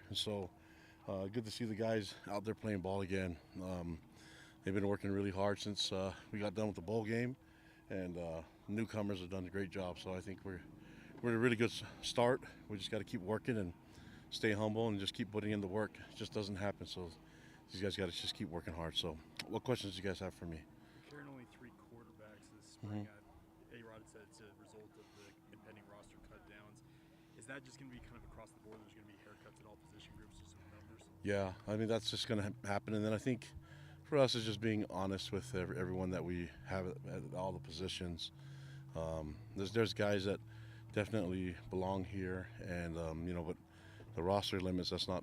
and so good to see the guys out there playing ball again. They've been working really hard since we got done with the bowl game, and newcomers have done a great job. So I think we're at a really good start. We just got to keep working and stay humble and just keep putting in the work. It just doesn't happen. So these guys got to just keep working hard. So what questions do you guys have for me? Carrying only 3 quarterbacks this spring. A-Rod said it's a result of the impending roster cut downs. Is that just going to be kind of across the board? There's going to be haircuts at all position groups, just some numbers? Yeah, I mean, that's just going to happen. And then I think for us is just being honest with everyone that we have at all the positions. There's guys that definitely belong here, and but the roster limits, that's not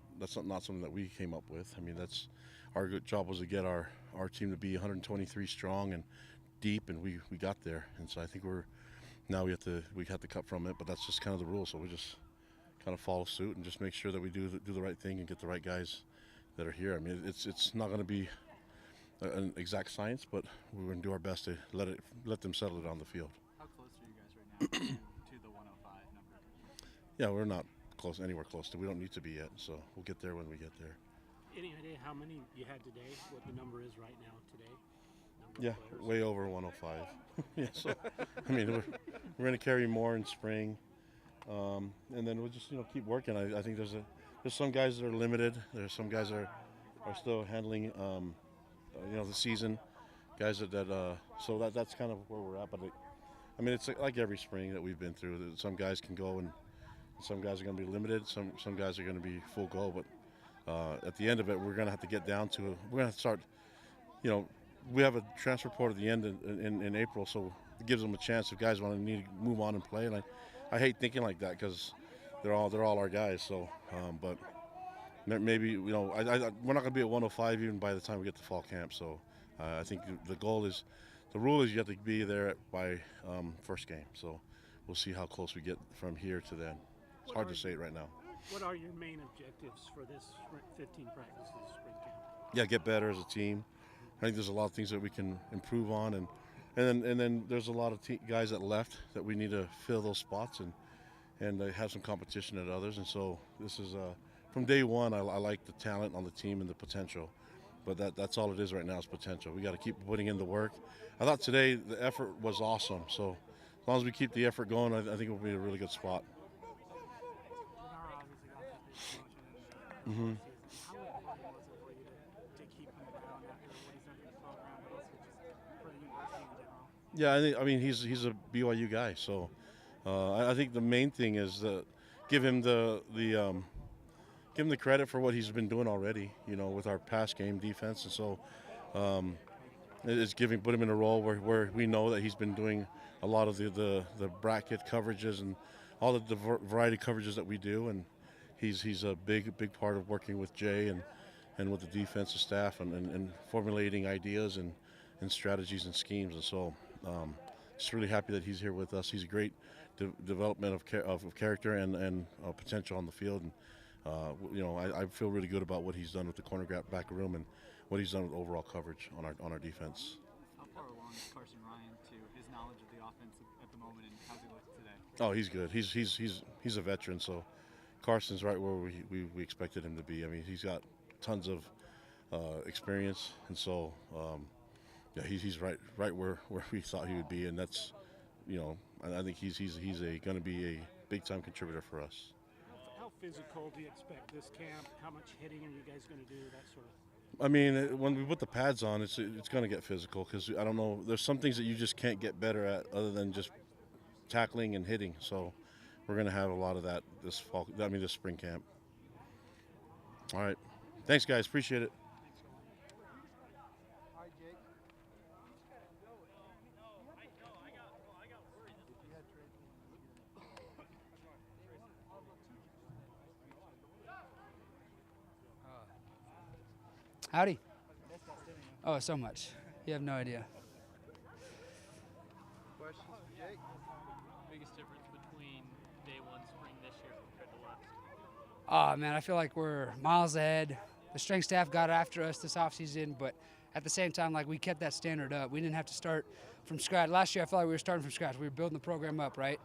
something that we came up with. I mean, that's our good job was to get our team to be 123 strong and deep, and we got there. And so I think we have to cut from it, but that's just kind of the rule. So we just kind of follow suit and just make sure that we do the right thing and get the right guys that are here. I mean, it's not going to be an exact science, but we're going to do our best to let them settle it on the field. How close are you guys right now to the 105 number? Yeah, we're not anywhere close to. We don't need to be yet, so we'll get there when we get there. Any idea how many you had today? What the number is right now today? Yeah, way over 105. Yeah, so I mean, we're going to carry more in spring, and then we'll just keep working. I think there's some guys that are limited. There's some guys that are still handling the season, guys so that's kind of where we're at. But I mean, it's like every spring that we've been through. Some guys can go and some guys are going to be limited. Some guys are going to be full go. But at the end of it, we're going to have to get down to. We're going to start. We have a transfer report at the end in April, so it gives them a chance if guys need to move on and play. And I hate thinking like that because they're all our guys. So, but maybe we're not going to be at 105 even by the time we get to fall camp. So I think the rule is you have to be there by first game. So we'll see how close we get from here to then. It's hard to say it right now. What are your main objectives for this 15 practices spring camp? Yeah, get better as a team. I think there's a lot of things that we can improve on, and then there's a lot of guys that left that we need to fill those spots and have some competition at others. And so this is from day one. I like the talent on the team and the potential, but that's all it is right now is potential. We got to keep putting in the work. I thought today the effort was awesome. So as long as we keep the effort going, I think we'll be in a really good spot. Mm-hmm. Yeah, I mean he's a BYU guy, so I think the main thing is give him the credit for what he's been doing already, with our pass game defense, and so it's put him in a role where we know that he's been doing a lot of the bracket coverages and all the variety of coverages that we do, and he's a big part of working with Jay and with the defensive staff and formulating ideas and strategies and schemes, and so. Just really happy that he's here with us. He's a great development of character and potential on the field, and I feel really good about what he's done with the cornerback room and what he's done with overall coverage on our defense. How far along is Carson Ryan to his knowledge of the offense at the moment, and how's he look today? Oh, he's good. He's a veteran, so Carson's right where we expected him to be. I mean, he's got tons of experience, and so. Yeah, he's right where we thought he would be, and that's, I think he's going to be a big time contributor for us. How physical do you expect this camp? How much hitting are you guys going to do? That sort of. I mean, when we put the pads on, it's going to get physical because I don't know. There's some things that you just can't get better at other than just tackling and hitting. So we're going to have a lot of that this spring camp. All right, thanks guys, appreciate it. Howdy. Oh, so much. You have no idea. Questions for Jake? Biggest difference between day one spring this year compared to last? Oh, man, I feel like we're miles ahead. The strength staff got after us this offseason, but at the same time, we kept that standard up. We didn't have to start from scratch. Last year, I felt like we were starting from scratch. We were building the program up, right?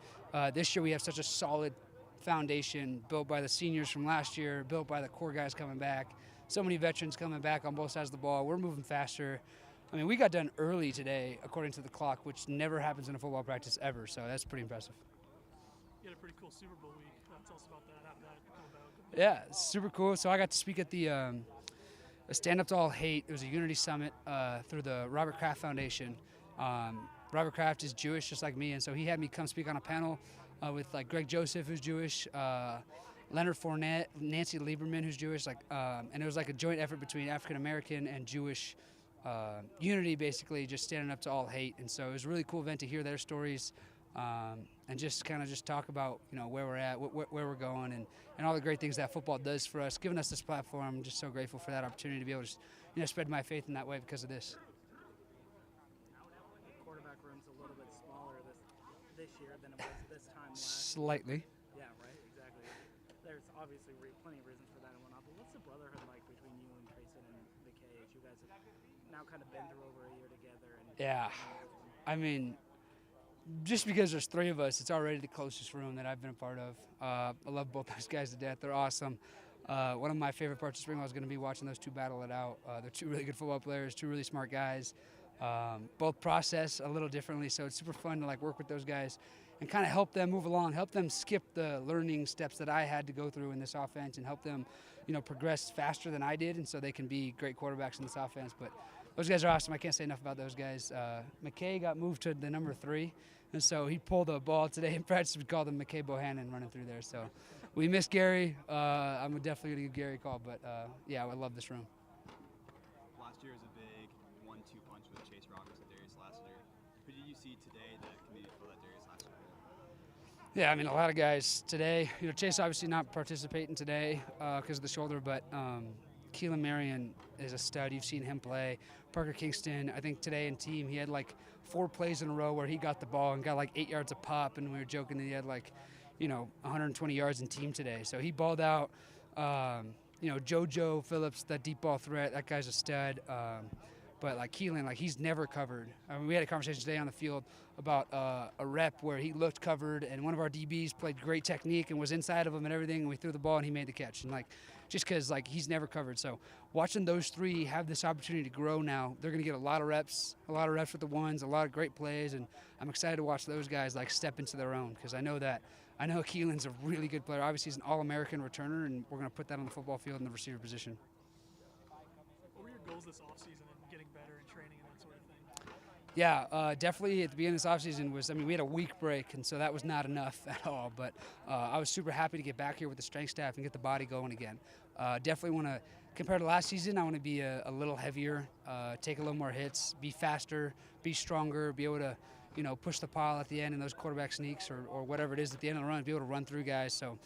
This year, we have such a solid foundation built by the seniors from last year, built by the core guys coming back. So many veterans coming back on both sides of the ball. We're moving faster. I mean, we got done early today, according to the clock, which never happens in a football practice ever. So that's pretty impressive. You had a pretty cool Super Bowl week. Tell us about that. How did that come about? Yeah, it's super cool. So I got to speak at the Stand Up to All Hate. It was a unity summit through the Robert Kraft Foundation. Robert Kraft is Jewish, just like me, and so he had me come speak on a panel with like Greg Joseph, who's Jewish, Leonard Fournette, Nancy Lieberman, who's Jewish, and it was like a joint effort between African American and Jewish unity, basically, just standing up to all hate. And so it was a really cool event to hear their stories and just kind of just talk about where we're at, where we're going, and all the great things that football does for us, giving us this platform. I'm just so grateful for that opportunity to be able to spread my faith in that way because of this. The quarterback room's a little bit smaller this year than it was this time last. Slightly. Yeah, right, exactly. There's obviously plenty of reasons for that and whatnot, but what's the brotherhood like between you and Trayson and McKay as you guys have now kind of been through over a year together? Yeah, I mean, just because there's three of us, it's already the closest room that I've been a part of. I love both those guys to death. They're awesome. One of my favorite parts of spring was going to be watching those two battle it out. They're two really good football players, two really smart guys. Both process a little differently, so it's super fun to work with those guys and kind of help them move along, help them skip the learning steps that I had to go through in this offense, and help them, progress faster than I did, and so they can be great quarterbacks in this offense. But those guys are awesome. I can't say enough about those guys. McKay got moved to the number 3, and so he pulled the ball today in practice. We called him McKay Bohannon running through there. So we miss Gary. I'm definitely going to give Gary a call, but yeah, I love this room. Last year was a big 1-2 punch with Chase Roberts and Darius last year. Who did you see today that can maybe fill that Darius last year? Yeah, I mean, a lot of guys today. Chase obviously not participating today because of the shoulder, but Keelan Marion is a stud. You've seen him play. Parker Kingston, I think today in team, he had 4 plays in a row where he got the ball and got 8 yards a pop, and we were joking that he had 120 yards in team today. So he balled out. JoJo Phillips, that deep ball threat, that guy's a stud. But Keelan, he's never covered. I mean, we had a conversation today on the field about a rep where he looked covered, and one of our DBs played great technique and was inside of him and everything, and we threw the ball and he made the catch. And just because he's never covered. So watching those three have this opportunity to grow now, they're going to get a lot of reps with the ones, a lot of great plays, and I'm excited to watch those guys step into their own, because I know Keelan's a really good player. Obviously, he's an All-American returner, and we're going to put that on the football field in the receiver position. What were your goals this offseason and getting better in training and that sort of thing? Yeah, definitely at the beginning of this offseason we had a week break, and so that was not enough at all. But I was super happy to get back here with the strength staff and get the body going again. Definitely want to, compared to last season, I want to be a little heavier, take a little more hits, be faster, be stronger, be able to push the pile at the end in those quarterback sneaks or whatever it is at the end of the run, be able to run through guys. So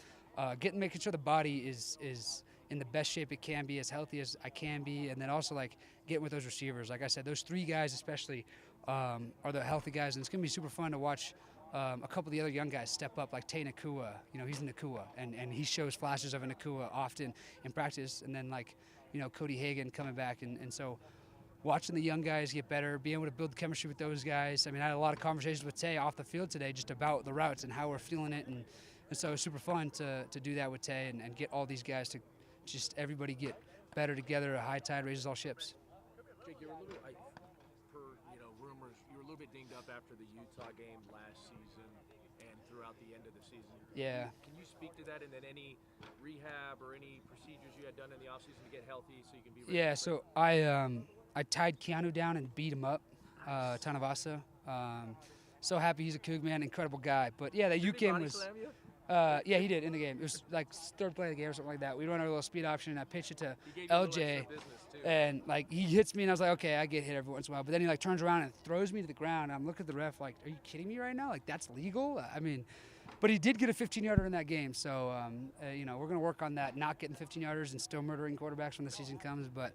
making sure the body is in the best shape it can be, as healthy as I can be, and then also getting with those receivers. Like I said, those 3 guys especially are the healthy guys, and it's going to be super fun to watch a couple of the other young guys step up, like Tay Nakua. He's a Nakua, and he shows flashes of a Nakua often in practice, and then Cody Hagan coming back, and so watching the young guys get better, being able to build chemistry with those guys. I mean, I had a lot of conversations with Tay off the field today just about the routes and how we're feeling it, and so it was super fun to do that with Tay and get all these guys to just everybody get better together. A high tide raises all ships. Jake, you were a little, rumors, you were a little bit dinged up after the Utah game last season and throughout the end of the season. Yeah. Can you speak to that, and then any rehab or any procedures you had done in the offseason to get healthy so you can be ready? Yeah, so I tied Keanu down and beat him up, Tanavasa. So happy he's a Coug, man, incredible guy. But yeah, that Ute game was. Yeah, he did in the game. It was 3rd play of the game or something like that. We run our little speed option, and I pitch it to LJ, and he hits me, and I was like, okay, I get hit every once in a while. But then he turns around and throws me to the ground. I'm looking at the ref are you kidding me right now? That's legal? I mean, but he did get a 15-yarder in that game. So we're going to work on that, not getting 15-yarders and still murdering quarterbacks when the season comes. But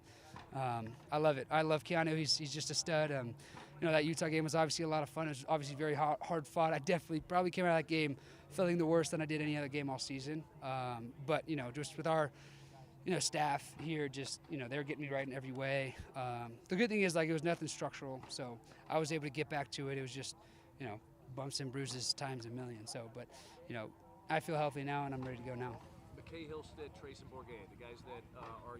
I love it. I love Keanu. He's just a stud. That Utah game was obviously a lot of fun. It was obviously very hard fought. I definitely probably came out of that game feeling the worse than I did any other game all season. But just with our staff here, just they're getting me right in every way. The good thing is it was nothing structural, so I was able to get back to it. It was just bumps and bruises times a million. So, but I feel healthy now, and I'm ready to go now. McKay Hillstead, Trace, and Bourget, the guys that are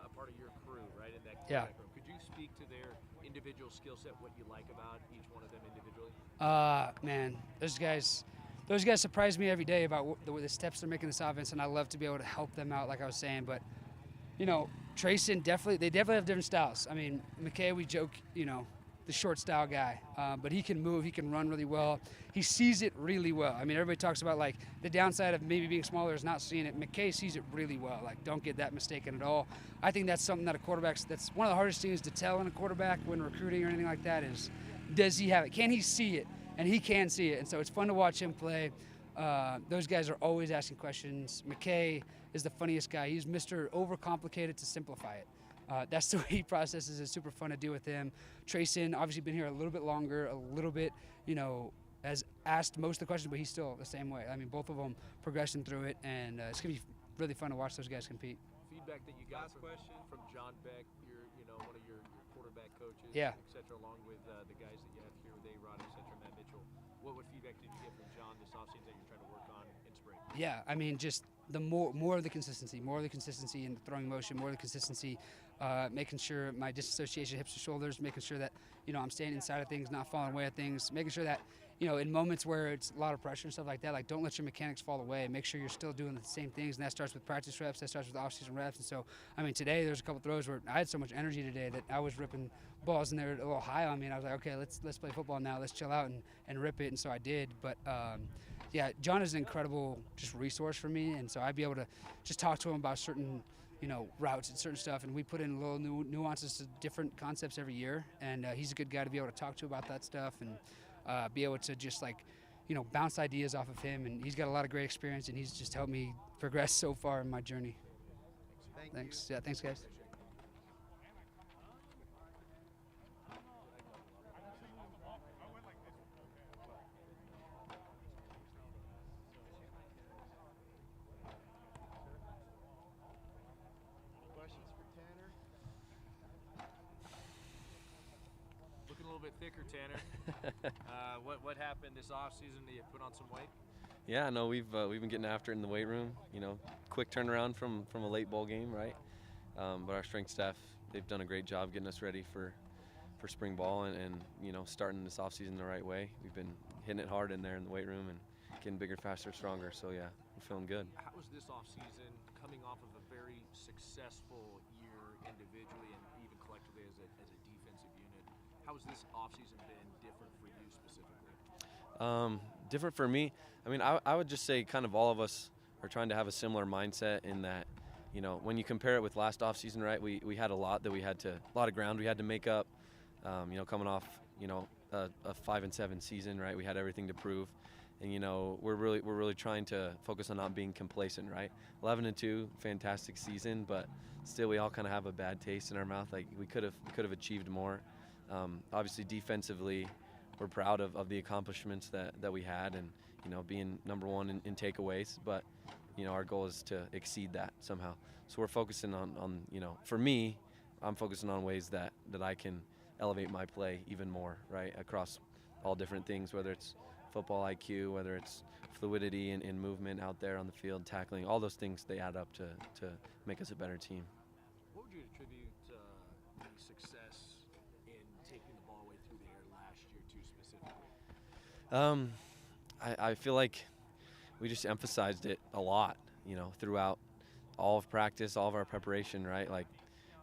a part of your crew, right, in that Yeah. quarterback room. Could you speak to their individual skill set, what you like about each one of them individually? Man, those guys surprise me every day about the steps they're making this offense, and I love to be able to help them out, like I was saying. But, Trayson they definitely have different styles. I mean, McKay, we joke, the short style guy, but he can move, he can run really well. He sees it really well. I mean, everybody talks about like the downside of maybe being smaller is not seeing it. McKay sees it really well. Like, don't get that mistaken at all. I think that's something that that's one of the hardest things to tell in a quarterback when recruiting or anything like that is, does he have it? Can he see it? And he can see it. And so it's fun to watch him play. Those guys are always asking questions. McKay is the funniest guy. He's Mr. Overcomplicated to simplify it. That's the way he processes. It's super fun to deal with him. Trayson, obviously been here a little bit longer, a little bit, has asked most of the questions, but he's still the same way. I mean, both of them progressing through it, and it's going to be really fun to watch those guys compete. Feedback that you got from John Beck, one of your quarterback coaches, Yeah. et cetera, along with the guys that you have here with A-Rod, et cetera, Matt Mitchell. What feedback did you get from John this offseason that you're trying to work on in spring? Yeah, I mean, just the more of the consistency in the throwing motion, more of the consistency, making sure my disassociation hips to shoulders, making sure that, I'm staying inside of things, not falling away at things, making sure that, in moments where it's a lot of pressure and stuff like that, like don't let your mechanics fall away. Make sure you're still doing the same things, and that starts with practice reps, that starts with off-season reps. And so, I mean, today there's a couple throws where I had so much energy today that I was ripping balls and they were a little high on me, and I was like, okay, let's play football now, let's chill out and rip it, and so I did. But yeah, John is an incredible just resource for me, and so I'd be able to just talk to him about certain routes and certain stuff, and we put in little nuances to different concepts every year, and he's a good guy to be able to talk to about that stuff and be able to just bounce ideas off of him, and he's got a lot of great experience, and he's just helped me progress so far in my journey. Thanks. Yeah, thanks, guys. Looking a little bit thicker, Tanner. What happened this offseason? Did you put on some weight? Yeah, no, we've been getting after it in the weight room. Quick turnaround from a late bowl game, right? But our strength staff, they've done a great job getting us ready for spring ball and starting this offseason the right way. We've been hitting it hard in there in the weight room and getting bigger, faster, stronger. So yeah, we're feeling good. How was this offseason coming off of a very successful year individually and even collectively as a defensive unit? How has this offseason been different for you specifically? Different for me. I mean, I would just say kind of all of us are trying to have a similar mindset in that, when you compare it with last offseason, right, we had a lot of ground we had to make up, coming off, a 5-7 season, right? We had everything to prove. And, we're really trying to focus on not being complacent, right? 11-2, fantastic season, but still we all kind of have a bad taste in our mouth. Like we could have achieved more. Obviously defensively, we're proud of the accomplishments that we had and, being number one in takeaways. But, our goal is to exceed that somehow. So we're focusing on for me, I'm focusing on ways that I can elevate my play even more, right, across all different things, whether it's football IQ, whether it's fluidity and movement out there on the field, tackling, all those things, they add up to make us a better team. What would you attribute the success in taking the ball away through the air last year to specifically? I feel like we just emphasized it a lot, throughout all of practice, all of our preparation, right? Like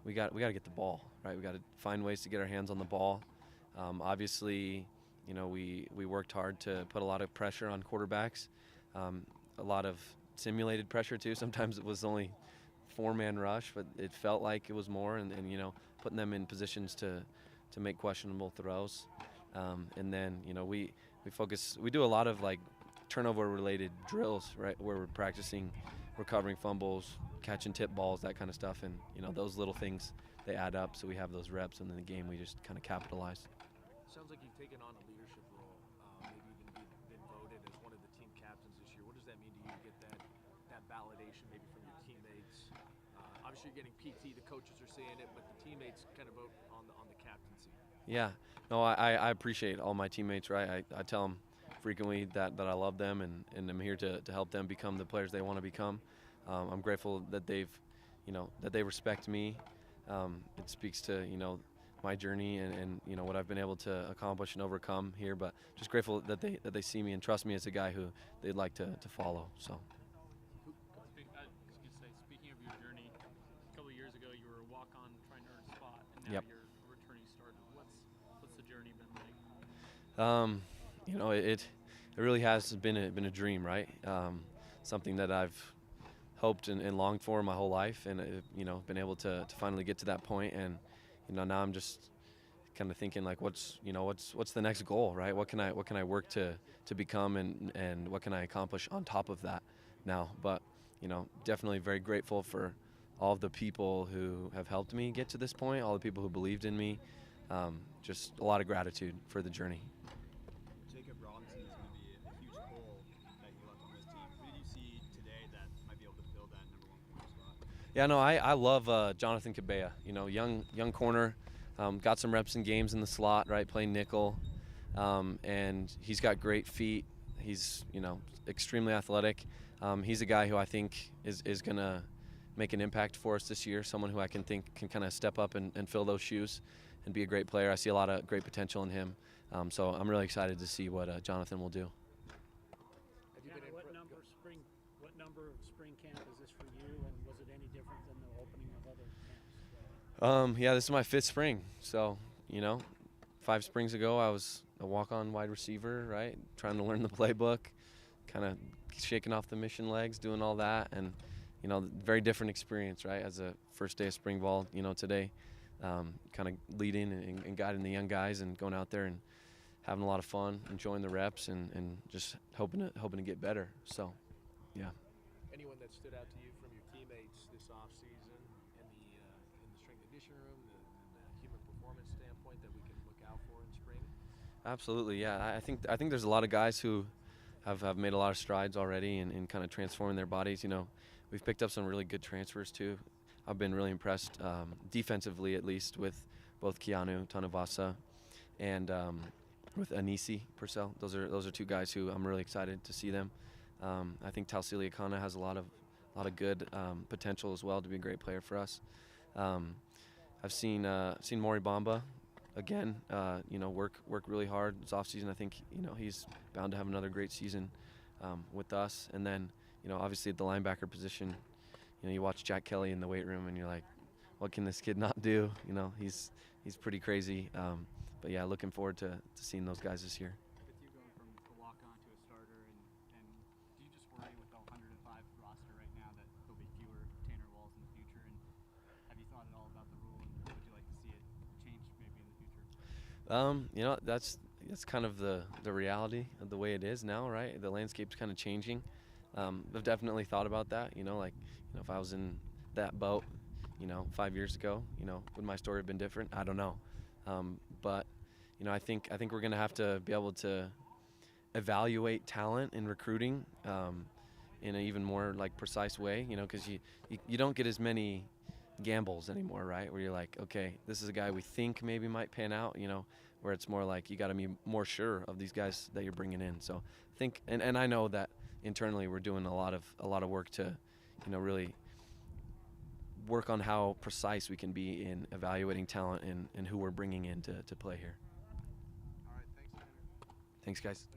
we got to get the ball, right? We got to find ways to get our hands on the ball. Obviously, we worked hard to put a lot of pressure on quarterbacks, a lot of simulated pressure too. Sometimes it was only 4-man rush, but it felt like it was more, and putting them in positions to make questionable throws. And then, we do a lot of like turnover-related drills, right, where we're practicing recovering fumbles, catching tip balls, that kind of stuff. And, those little things, they add up, so we have those reps, and in the game we just kind of capitalize. Sounds like you've taken on a leadership role, maybe even been voted as one of the team captains this year. What does that mean to you to get that validation maybe from your teammates? Obviously you're getting PT, the coaches are saying it, but the teammates kind of vote on the captaincy. Yeah, no, I appreciate all my teammates, right? I tell them frequently that I love them and I'm here to help them become the players they want to become. I'm grateful that that they respect me. It speaks to, my journey and what I've been able to accomplish and overcome here, but just grateful that they see me and trust me as a guy who they'd like to follow. So. Speaking of your journey, a couple of years ago you were a walk-on trying to earn a spot, and now you're a returning starter. What's the journey been like? It really has been a dream, right? Something that I've hoped and longed for my whole life, and been able to finally get to that point. And now I'm just kind of thinking like, what's the next goal, right? What can I work to become, and what can I accomplish on top of that now? But definitely very grateful for all of the people who have helped me get to this point, all the people who believed in me. Just a lot of gratitude for the journey. Jacob Robinson is going to be a huge hole that you left on this team. Who did you see today that might be able to fill that number 1 corner spot? Yeah, no, I love Jonathan Cabella. Young corner, got some reps in games in the slot, right, playing nickel, and he's got great feet. He's extremely athletic. He's a guy who I think is going to make an impact for us this year, someone who I can think can kind of step up and fill those shoes and be a great player. I see a lot of great potential in him, so I'm really excited to see what Jonathan will do. What number of spring camp is this for you, and was it any different than the opening of other camps? Yeah, this is my 5th spring, so 5 springs ago I was a walk-on wide receiver, right, trying to learn the playbook, kind of shaking off the mission legs, doing all that, and very different experience, right, as a first day of spring ball. Today, kind of leading and guiding the young guys and going out there and having a lot of fun, enjoying the reps, and just hoping to get better. So, yeah. Anyone that stood out to you from your teammates this offseason in the strength and conditioning room, the human performance standpoint that we can look out for in spring? Absolutely, yeah. I think there's a lot of guys who have made a lot of strides already in kind of transforming their bodies. We've picked up some really good transfers too. I've been really impressed defensively, at least, with both Keanu Tanavasa and with Anisi Purcell. Those are 2 guys who I'm really excited to see them. I think Tausili Akana has a lot of good potential as well to be a great player for us. I've seen Maury Bamba again. Work really hard this offseason. I think he's bound to have another great season with us. And then obviously at the linebacker position, you watch Jack Kelly in the weight room and you're like, what can this kid not do? He's pretty crazy. But yeah, looking forward to seeing those guys this year. With you going from a walk-on to a starter, and do you just worry with the 105 roster right now that there'll be fewer Tanner Walls in the future? And have you thought at all about the rule, and would you like to see it change maybe in the future? That's kind of the reality of the way it is now, right? The landscape's kind of changing. I've definitely thought about that. If I was in that boat, 5 years ago, would my story have been different? I don't know. But I think we're going to have to be able to evaluate talent in recruiting in an even more precise way, because you don't get as many gambles anymore, right? Where you're like, okay, this is a guy we think maybe might pan out, where it's more like you got to be more sure of these guys that you're bringing in. So I think, and I know that internally we're doing a lot of work to, really work on how precise we can be in evaluating talent and who we're bringing in to play here. All right, thanks, Tanner. Thanks, guys.